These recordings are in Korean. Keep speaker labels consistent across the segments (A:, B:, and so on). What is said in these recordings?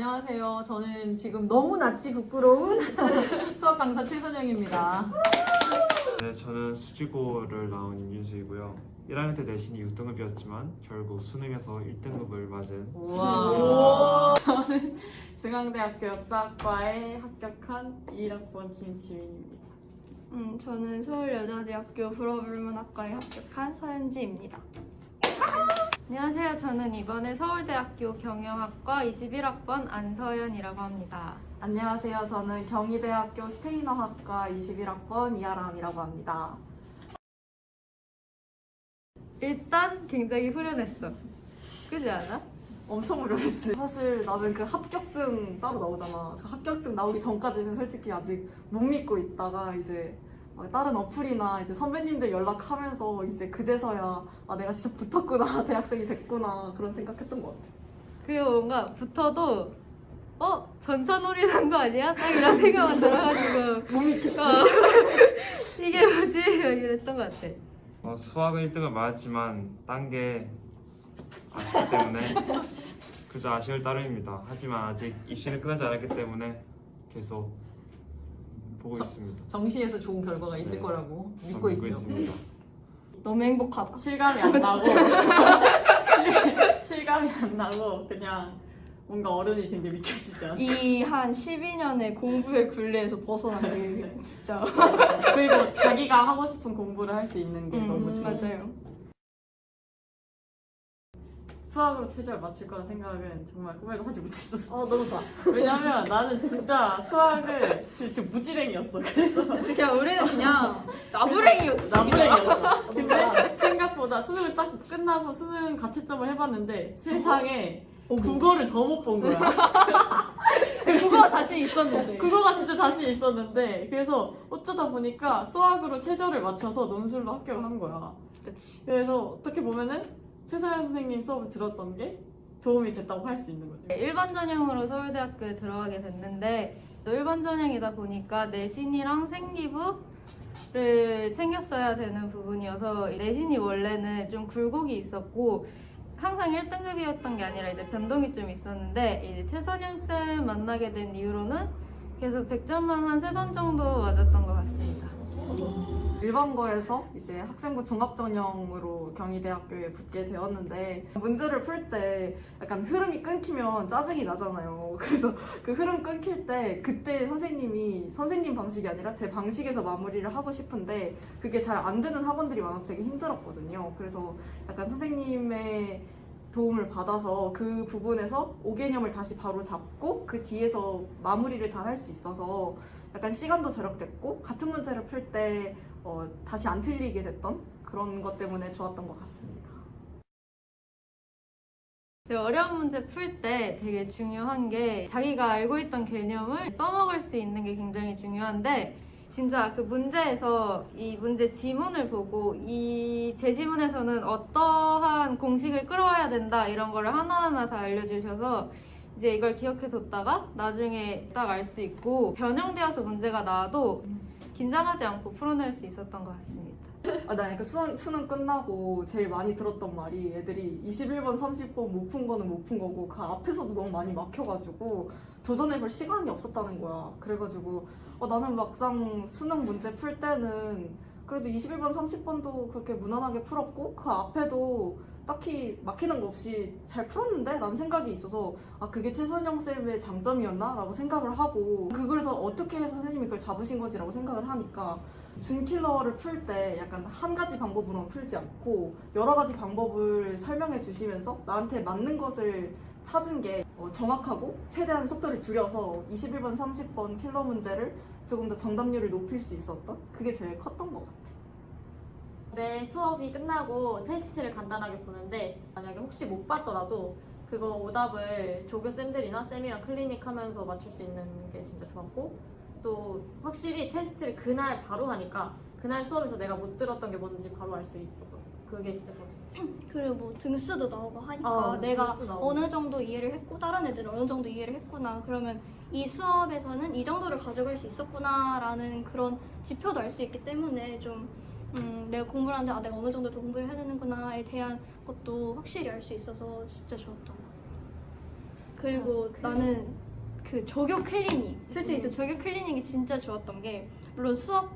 A: 안녕하세요. 저는 지금 너무 낯이 부끄러운 수학 강사 최선영입니다.
B: 네, 저는 수지고를 나온 임윤수이고요. 1학년 때 내신이 6등급이었지만 결국 수능에서 1등급을 맞은
A: 우와.
C: 저는 중앙대학교 역사학과에 합격한 21학번 김지민입니다.
D: 저는 서울여자대학교 불어불문학과에 합격한 서현지입니다. 안녕하세요. 저는 이번에 서울대학교 경영학과 21학번 안서연이라고 합니다.
C: 안녕하세요. 저는 경희대학교 스페인어학과 21학번 이아람이라고 합니다.
D: 일단 굉장히 후련했어. 그지 않아?
C: 엄청 어려웠지. 사실 나는 그 합격증 따로 나오잖아. 그 합격증 나오기 전까지는 솔직히 아직 못 믿고 있다가 이제 막 다른 어플이나 이제 선배님들 연락하면서 이제 그제서야 아 내가 진짜 붙었구나 대학생이 됐구나 그런 생각했던 것 같아.
D: 그리고 뭔가 붙어도 전산놀이 난 거 아니야? 딱 이런 생각만 들어가지고
C: 못 믿겠지.
D: 이게 뭐지? 이랬던 것 같아.
B: 수학은 1등을 맞았지만 딴 게 아쉽기 때문에 그저 아쉬울 따름입니다. 하지만 아직 입시는 끝나지 않았기 때문에 계속 보고 있습니다.
A: 정시에서 좋은 결과가 있을
B: 네.
A: 거라고
B: 저는
A: 믿고 있죠.
B: 있습니다.
D: 너무 행복하다.
C: 실감이 안 나고 실감이 안 나고 그냥 뭔가 어른이 된 게 믿겨지지 않아.
D: 이 한 12년의 공부의 굴레에서 벗어나게 진짜
C: 그리고 자기가 하고 싶은 공부를 할 수 있는 게 너무 좋아.
D: 맞아요.
C: 수학으로 최저를 맞출 거라 생각은 정말 꿈에도 하지 못했었어.
A: 너무 좋아.
C: 왜냐면 나는 진짜 수학을 지금 무지랭이였어. 그래서
D: 그냥 우리는 그냥 나부랭이였지.
C: 나무랭이였어. 근데 생각보다 수능을 딱 끝나고 수능 가채점을 해봤는데 세상에 국어를 더 못 본 거야.
D: 그거 자신 있었는데.
C: 국어가 진짜 자신 있었는데 그래서 어쩌다 보니까 수학으로 최저를 맞춰서 논술로 합격을 한 거야.
D: 그치.
C: 그래서 어떻게 보면은 최서연 선생님 수업을 들었던 게 도움이 됐다고 할 수 있는 거지.
D: 일반 전형으로 서울대학교에 들어가게 됐는데 또 일반 전형이다 보니까 내신이랑 생기부를 챙겼어야 되는 부분이어서 내신이 원래는 좀 굴곡이 있었고 항상 1등급이었던 게 아니라 이제 변동이 좀 있었는데 이제 최선영 쌤 만나게 된 이후로는 계속 100점만 한 3번 정도 맞았던 것 같습니다.
C: 일반고에서 이제 학생부 종합전형으로 경희대학교에 붙게 되었는데 문제를 풀 때 약간 흐름이 끊기면 짜증이 나잖아요. 그래서 그 흐름 끊길 때 그때 선생님이 선생님 방식이 아니라 제 방식에서 마무리를 하고 싶은데 그게 잘 안 되는 학원들이 많아서 되게 힘들었거든요. 그래서 약간 선생님의 도움을 받아서 그 부분에서 5개념을 다시 바로 잡고 그 뒤에서 마무리를 잘 할 수 있어서 약간 시간도 절약됐고 같은 문제를 풀 때 다시 안 틀리게 됐던 그런 것 때문에 좋았던 것 같습니다.
D: 어려운 문제 풀 때 되게 중요한 게 자기가 알고 있던 개념을 써먹을 수 있는 게 굉장히 중요한데 진짜 그 문제에서 이 문제 지문을 보고 이 제시문에서는 어떠한 공식을 끌어와야 된다 이런 거를 하나하나 다 알려주셔서 이제 이걸 기억해 뒀다가 나중에 딱 알 수 있고 변형되어서 문제가 나와도 긴장하지 않고 풀어낼 수 있었던 것 같습니다.
C: 나 그 수능 끝나고 제일 많이 들었던 말이 애들이 21번, 30번 못 푼 거는 못 푼 거고 그 앞에서도 너무 많이 막혀가지고 도전해볼 시간이 없었다는 거야. 그래가지고 나는 막상 수능 문제 풀 때는 그래도 21번, 30번도 그렇게 무난하게 풀었고 그 앞에도 딱히 막히는 거 없이 잘 풀었는데? 라는 생각이 있어서 그게 최선영 쌤의 장점이었나? 라고 생각을 하고 그래서 어떻게 해서 선생님이 그걸 잡으신 거지? 라고 생각을 하니까 준킬러를 풀 때 약간 한 가지 방법으로는 풀지 않고 여러 가지 방법을 설명해 주시면서 나한테 맞는 것을 찾은 게 정확하고 최대한 속도를 줄여서 21번, 30번 킬러 문제를 조금 더 정답률을 높일 수 있었던 그게 제일 컸던 것 같아요.
E: 매 수업이 끝나고 테스트를 간단하게 보는데 만약에 혹시 못 봤더라도 그거 오답을 조교쌤들이나 쌤이랑 클리닉 하면서 맞출 수 있는 게 진짜 좋았고 또 확실히 테스트를 그날 바로 하니까 그날 수업에서 내가 못 들었던 게 뭔지 바로 알 수 있었거든. 그게 진짜 좋았어요.
F: 그리고 뭐 등수도 나오고 하니까 내가
E: 등수 나오고.
F: 어느 정도 이해를 했고 다른 애들은 어느 정도 이해를 했구나 그러면 이 수업에서는 이 정도를 가져갈 수 있었구나 라는 그런 지표도 알 수 있기 때문에 좀 내가 공부를 하는데 내가 어느 정도 더 공부를 해야 되는구나에 대한 것도 확실히 알 수 있어서 진짜 좋았던 것 같아요. 그리고 나는 그 조교 클리닉, 솔직히 진짜 조교 클리닉이 진짜 좋았던 게, 물론 수업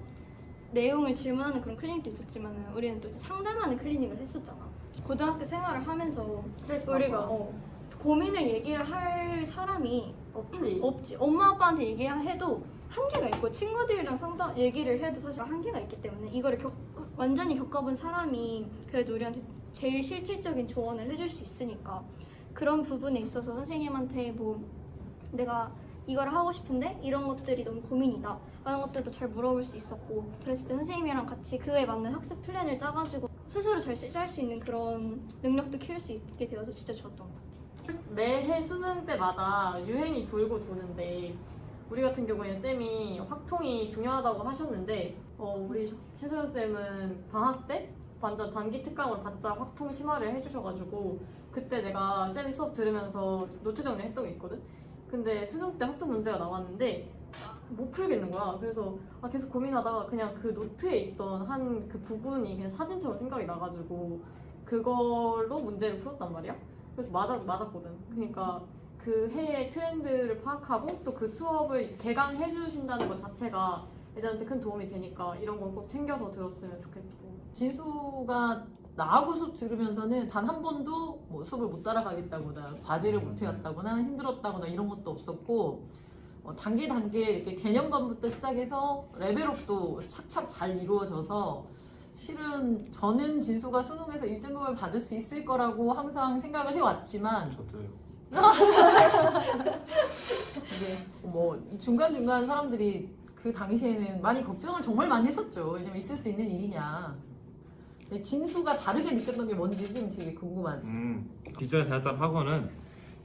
F: 내용을 질문하는 그런 클리닉도 있었지만 우리는 또 이제 상담하는 클리닉을 했었잖아. 고등학교 생활을 하면서
E: 스트레스
F: 우리가
E: 받고.
F: 고민을 얘기를 할 사람이 없지. 엄마 아빠한테 얘기해도 한계가 있고, 친구들이랑 상담 얘기를 해도 사실 한계가 있기 때문에 이거를 완전히 겪어본 사람이 그래도 우리한테 제일 실질적인 조언을 해줄 수 있으니까, 그런 부분에 있어서 선생님한테 뭐 내가 이걸 하고 싶은데 이런 것들이 너무 고민이다 라는 것들도 잘 물어볼 수 있었고, 그랬을 때 선생님이랑 같이 그에 맞는 학습 플랜을 짜가지고 스스로 잘 짤 수 있는 그런 능력도 키울 수 있게 되어서 진짜 좋았던 것 같아요.
E: 매해 수능 때마다 유행이 돌고 도는데, 우리 같은 경우에 쌤이 확통이 중요하다고 하셨는데, 우리 최소연 쌤은 방학 때 완전 단기 특강으로 바짝 확통 심화를 해주셔가지고, 그때 내가 쌤이 수업 들으면서 노트 정리했던 게 있거든? 근데 수능 때 확통 문제가 나왔는데 못 풀겠는 거야. 그래서 계속 고민하다가 그냥 그 노트에 있던 한 그 부분이 그냥 사진처럼 생각이 나가지고 그걸로 문제를 풀었단 말이야. 그래서 맞았거든. 그러니까 그 해의 트렌드를 파악하고 또 그 수업을 개강해 주신다는 것 자체가 애들한테 큰 도움이 되니까 이런 건 꼭 챙겨서 들었으면 좋겠고.
A: 진수가 나하고 수업 들으면서는 단 한 번도 뭐 수업을 못 따라가겠다거나 과제를 못 해왔다거나 힘들었다거나 이런 것도 없었고, 단계 이렇게 개념반부터 시작해서 레벨업도 착착 잘 이루어져서 실은 저는 진수가 수능에서 1등급을 받을 수 있을 거라고 항상 생각을 해왔지만,
B: 저도요.
A: 이게 뭐 중간중간 사람들이 그 당시에는 많이 걱정을 정말 많이 했었죠. 왜냐면 있을 수 있는 일이냐. 근데 진수가 다르게 느꼈던 게 뭔지 좀 되게 궁금하지.
B: 기존에 다녔던 학원은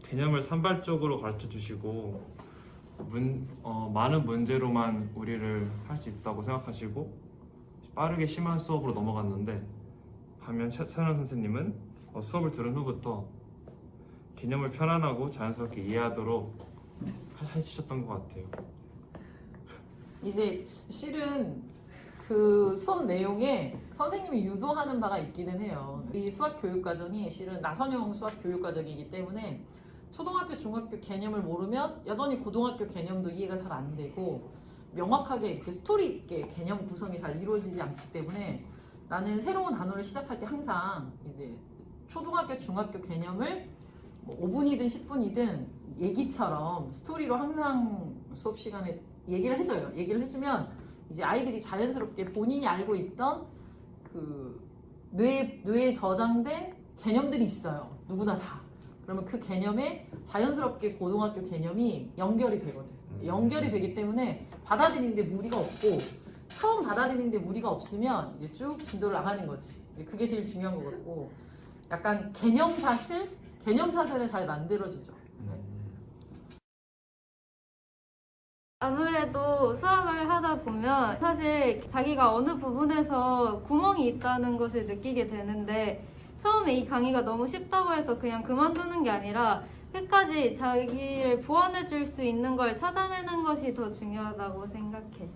B: 개념을 산발적으로 가르쳐 주시고 많은 문제로만 우리를 할 수 있다고 생각하시고 빠르게 심한 수업으로 넘어갔는데, 반면 최선현 선생님은 수업을 들은 후부터 개념을 편안하고 자연스럽게 이해하도록 해주셨던 것 같아요.
A: 이제 실은 그 수업 내용에 선생님이 유도하는 바가 있기는 해요. 이 수학 교육 과정이 실은 나선형 수학 교육 과정이기 때문에 초등학교, 중학교 개념을 모르면 여전히 고등학교 개념도 이해가 잘 안 되고, 명확하게 이렇게 스토리 있게 개념 구성이 잘 이루어지지 않기 때문에 나는 새로운 단어를 시작할 때 항상 이제 초등학교, 중학교 개념을 뭐 5분이든 10분이든 얘기처럼 스토리로 항상 수업 시간에 얘기를 해줘요. 얘기를 해주면 이제 아이들이 자연스럽게 본인이 알고 있던 그 뇌에 저장된 개념들이 있어요. 누구나 다. 그러면 그 개념에 자연스럽게 고등학교 개념이 연결이 되거든. 연결이 되기 때문에 받아들이는데 무리가 없고, 처음 받아들이는데 무리가 없으면 이제 쭉 진도를 나가는 거지. 그게 제일 중요한 것 같고, 약간 개념사슬을 잘 만들어주죠.
D: 아무래도 수학을 하다 보면 사실 자기가 어느 부분에서 구멍이 있다는 것을 느끼게 되는데, 처음에 이 강의가 너무 쉽다고 해서 그냥 그만두는 게 아니라 끝까지 자기를 보완해 줄 수 있는 걸 찾아내는 것이 더 중요하다고 생각해.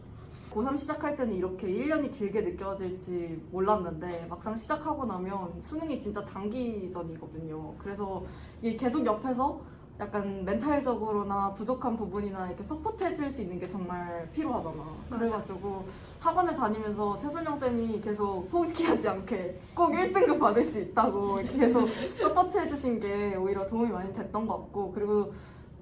C: 고3 시작할 때는 이렇게 1년이 길게 느껴질지 몰랐는데, 막상 시작하고 나면 수능이 진짜 장기전이거든요. 그래서 이게 계속 옆에서 약간 멘탈적으로나 부족한 부분이나 이렇게 서포트해 줄 수 있는 게 정말 필요하잖아. 그래가지고 학원을 다니면서 최순영 쌤이 계속 포기하지 않게 꼭 1등급 받을 수 있다고 이렇게 계속 서포트해 주신 게 오히려 도움이 많이 됐던 것 같고, 그리고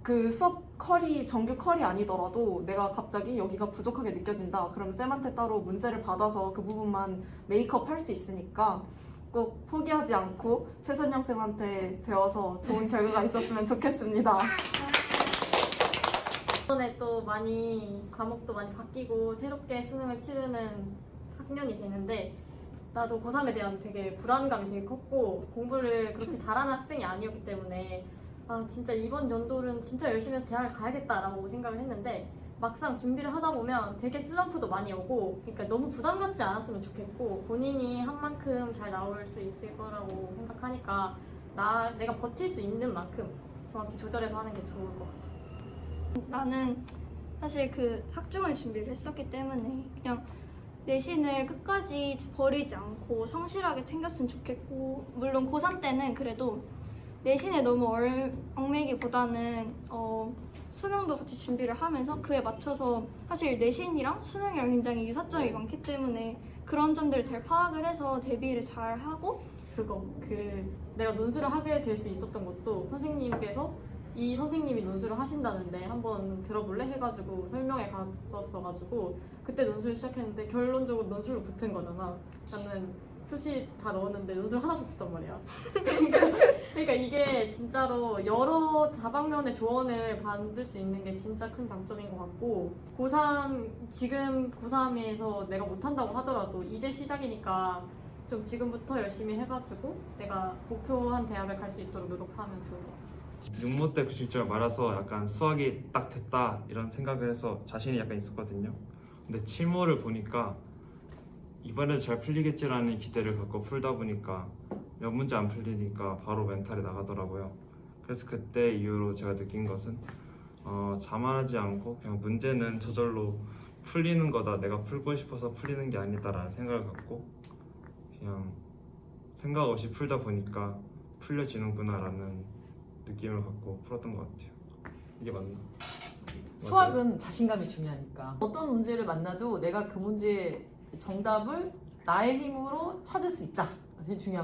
C: 그 수업 컬이 정규 컬이 아니더라도 내가 갑자기 여기가 부족하게 느껴진다 그럼 쌤한테 따로 문제를 받아서 그 부분만 메이크업 할 수 있으니까 꼭 포기하지 않고 최선영 쌤한테 배워서 좋은 결과가 있었으면 좋겠습니다.
E: 이번에 또 과목도 많이 바뀌고 새롭게 수능을 치르는 학년이 되는데, 나도 고3에 대한 되게 불안감이 되게 컸고, 공부를 그렇게 잘하는 학생이 아니었기 때문에 진짜 이번 연도는 진짜 열심히 해서 대학을 가야겠다라고 생각을 했는데, 막상 준비를 하다 보면 되게 슬럼프도 많이 오고, 그러니까 너무 부담 갖지 않았으면 좋겠고, 본인이 한 만큼 잘 나올 수 있을 거라고 생각하니까 내가 버틸 수 있는 만큼 정확히 조절해서 하는 게 좋을 것 같아.
F: 나는 사실 그 학종을 준비를 했었기 때문에 그냥 내신을 끝까지 버리지 않고 성실하게 챙겼으면 좋겠고, 물론 고3 때는 그래도 내신에 너무 얽매기보다는 수능도 같이 준비를 하면서 그에 맞춰서 사실 내신이랑 수능이랑 굉장히 유사점이 많기 때문에 그런 점들을 잘 파악을 해서 대비를 잘 하고
E: 내가 논술을 하게 될 수 있었던 것도 선생님께서 이 선생님이 논술을 하신다는데 한번 들어볼래? 해가지고 설명회 갔었어가지고 그때 논술 시작했는데 결론적으로 논술로 붙은 거잖아. 나는 수시 다 넣었는데 논술 하나 붙었단 말이야. 그러니까 이게 진짜로 여러 다방면의 조언을 받을 수 있는 게 진짜 큰 장점인 것 같고 지금 고3에서 내가 못한다고 하더라도 이제 시작이니까 좀 지금부터 열심히 해가지고 내가 목표한 대학을 갈 수 있도록 노력하면 좋을 것 같아.
B: 육모 때 90점을 말아서 약간 수학이 딱 됐다 이런 생각을 해서 자신이 약간 있었거든요. 근데 칠모를 보니까 이번에도 잘 풀리겠지라는 기대를 갖고 풀다 보니까 몇 문제 안 풀리니까 바로 멘탈이 나가더라고요. 그래서 그때 이후로 제가 느낀 것은 자만하지 않고 그냥 문제는 저절로 풀리는 거다, 내가 풀고 싶어서 풀리는 게 아니다라는 생각을 갖고 그냥 생각 없이 풀다 보니까 풀려지는구나라는 느낌을 갖고 풀었던 것 같아요. 이게 맞나?
A: 수학은 자신감이 중요하니까 어떤 문제를 만나도 내가 그 문제의 정답을 나의 힘으로 찾을 수 있다. 제일 중요한